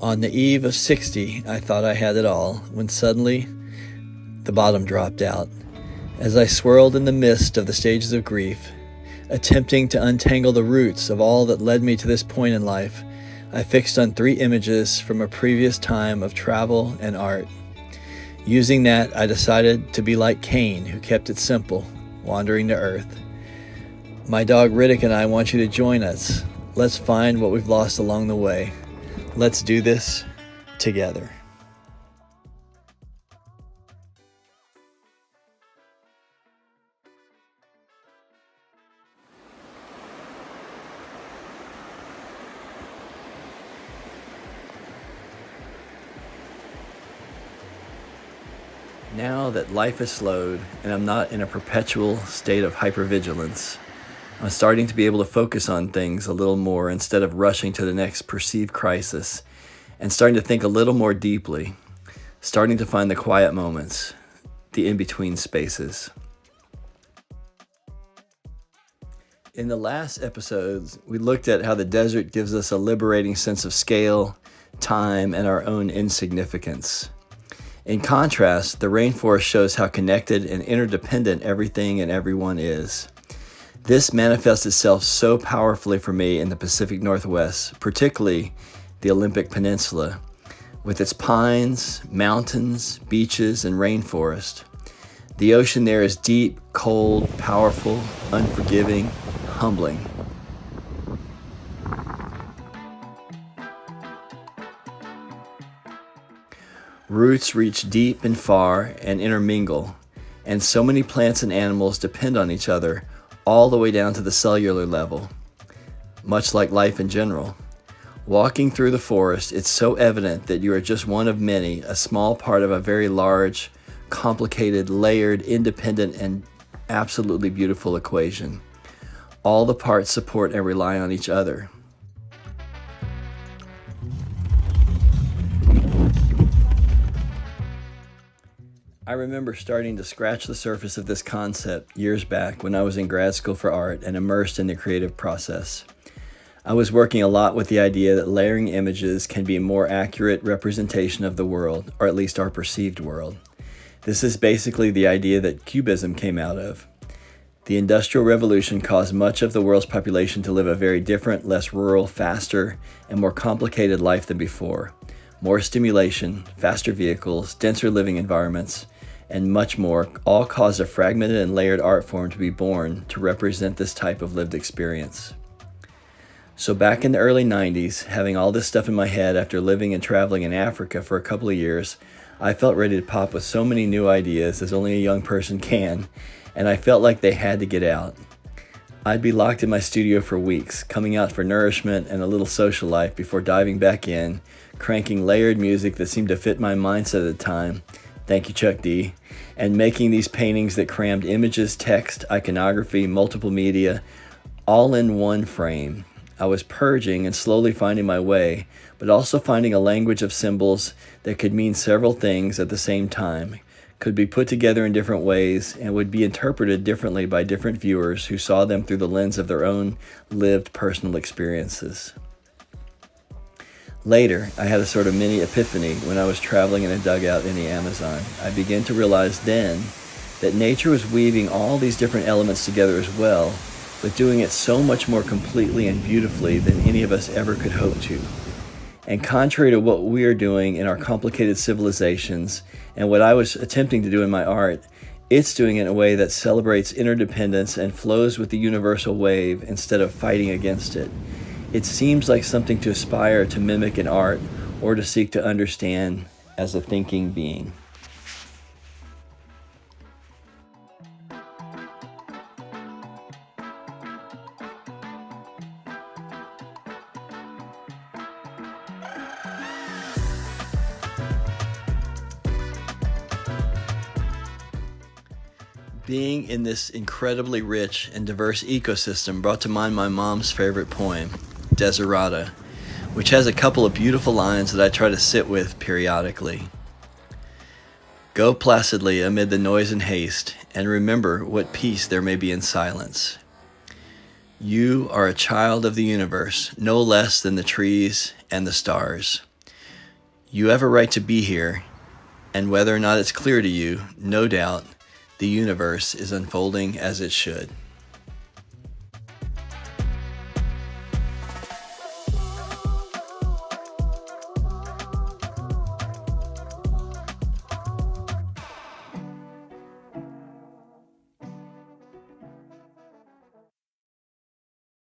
On the eve of 60, I thought I had it all, when suddenly the bottom dropped out. As I swirled in the mist of the stages of grief, attempting to untangle the roots of all that led me to this point in life, I fixed on 3 images from a previous time of travel and art. Using that, I decided to be like Cain, who kept it simple, wandering the earth. My dog Riddick and I want you to join us. Let's find what we've lost along the way. Let's do this together. Now that life has slowed and I'm not in a perpetual state of hypervigilance, I'm starting to be able to focus on things a little more instead of rushing to the next perceived crisis, and starting to think a little more deeply, starting to find the quiet moments, the in-between spaces. In the last episodes, we looked at how the desert gives us a liberating sense of scale, time, and our own insignificance. In contrast, the rainforest shows how connected and interdependent everything and everyone is. This manifests itself so powerfully for me in the Pacific Northwest, particularly the Olympic Peninsula, with its pines, mountains, beaches, and rainforest. The ocean there is deep, cold, powerful, unforgiving, humbling. Roots reach deep and far and intermingle, and so many plants and animals depend on each other all the way down to the cellular level, much like life in general. Walking through the forest, it's so evident that you are just one of many, a small part of a very large, complicated, layered, independent, and absolutely beautiful equation. All the parts support and rely on each other. I remember starting to scratch the surface of this concept years back when I was in grad school for art and immersed in the creative process. I was working a lot with the idea that layering images can be a more accurate representation of the world, or at least our perceived world. This is basically the idea that Cubism came out of. The Industrial Revolution caused much of the world's population to live a very different, less rural, faster, and more complicated life than before. More stimulation, faster vehicles, denser living environments, and much more, all caused a fragmented and layered art form to be born to represent this type of lived experience. So back in the early 90s, having all this stuff in my head after living and traveling in Africa for a couple of years, I felt ready to pop with so many new ideas as only a young person can, and I felt like they had to get out. I'd be locked in my studio for weeks, coming out for nourishment and a little social life before diving back in, cranking layered music that seemed to fit my mindset at the time, thank you Chuck D, and making these paintings that crammed images, text, iconography, multiple media, all in one frame. I was purging and slowly finding my way, but also finding a language of symbols that could mean several things at the same time, could be put together in different ways, and would be interpreted differently by different viewers who saw them through the lens of their own lived personal experiences. Later, I had a sort of mini epiphany when I was traveling in a dugout in the Amazon. I began to realize then that nature was weaving all these different elements together as well, but doing it so much more completely and beautifully than any of us ever could hope to. And contrary to what we are doing in our complicated civilizations and what I was attempting to do in my art, it's doing it in a way that celebrates interdependence and flows with the universal wave instead of fighting against it. It seems like something to aspire to mimic in art or to seek to understand as a thinking being. Being in this incredibly rich and diverse ecosystem brought to mind my mom's favorite poem, Desiderata, which has a couple of beautiful lines that I try to sit with periodically. Go placidly amid the noise and haste, and remember what peace there may be in silence. You are a child of the universe, no less than the trees and the stars. You have a right to be here, and whether or not it's clear to you, no doubt, the universe is unfolding as it should.